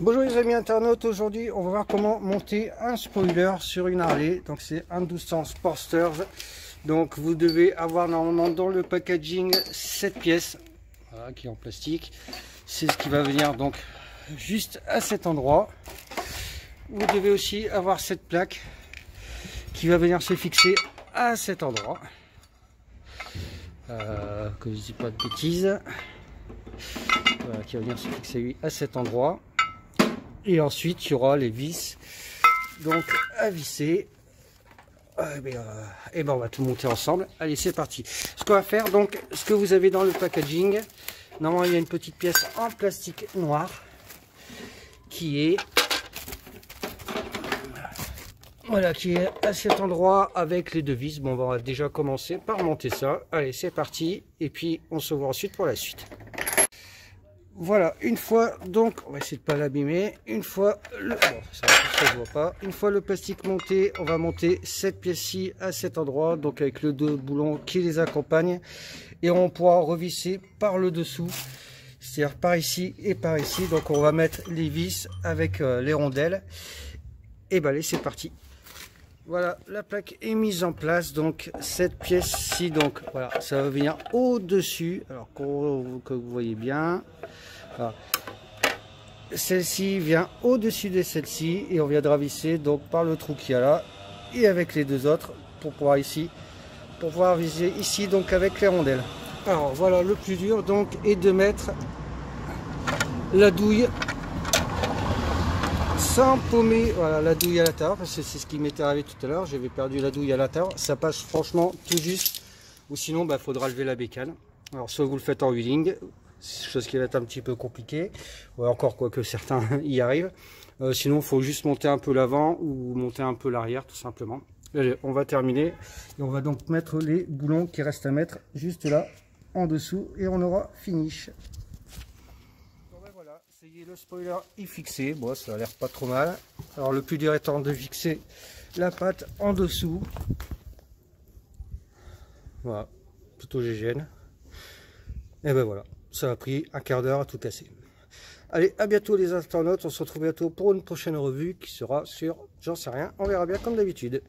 Bonjour les amis internautes, aujourd'hui on va voir comment monter un spoiler sur une Harley. Donc c'est un 1200 Sportster. Donc vous devez avoir normalement dans le packaging cette pièce, voilà, qui est en plastique. C'est ce qui va venir donc juste à cet endroit. Vous devez aussi avoir cette plaque qui va venir se fixer à cet endroit. Que je ne dis pas de bêtises. Voilà, qui va venir se fixer lui à cet endroit. Et ensuite il y aura les vis donc à visser. Et ben on va tout monter ensemble. Allez, c'est parti. Ce qu'on va faire, donc ce que vous avez dans le packaging, normalement il y a une petite pièce en plastique noir qui est qui est à cet endroit avec les deux vis. Bon, on va déjà commencer par monter ça. Allez, c'est parti, et puis on se voit ensuite pour la suite. Voilà, une fois donc, on va essayer de pas l'abîmer. Une fois le, ça se voit pas. Une fois le plastique monté, on va monter cette pièce-ci à cet endroit, donc avec le deux boulons qui les accompagnent, et on pourra revisser par le dessous, c'est-à-dire par ici et par ici. Donc on va mettre les vis avec les rondelles. Et ben allez, c'est parti. Voilà, la plaque est mise en place. Donc cette pièce-ci, donc voilà, ça va venir au-dessus. Alors que vous voyez bien. Voilà. Celle-ci vient au-dessus de celle-ci et on viendra visser donc par le trou qu'il y a là et avec les deux autres pour pouvoir viser ici donc avec les rondelles. Alors voilà, le plus dur donc est de mettre la douille sans paumer, voilà, la douille à l'intérieur, parce que c'est ce qui m'était arrivé tout à l'heure. J'avais perdu la douille à l'intérieur. Ça passe franchement tout juste, ou sinon il faudra lever la bécane. Alors soit vous le faites en wheeling, chose qui va être un petit peu compliquée, ou encore quoique certains y arrivent. Sinon il faut juste monter un peu l'avant ou monter un peu l'arrière tout simplement. Allez, on va terminer et on va donc mettre les boulons qui restent à mettre juste là en dessous et on aura finish. Voilà, ça y est, le spoiler est fixé. Bon, ça a l'air pas trop mal. Alors le plus dur étant de fixer la patte en dessous. Voilà, plutôt GGN. Et ben voilà, ça a pris un quart d'heure à tout casser. Allez, à bientôt les internautes, on se retrouve bientôt pour une prochaine revue qui sera sur, j'en sais rien, on verra bien comme d'habitude.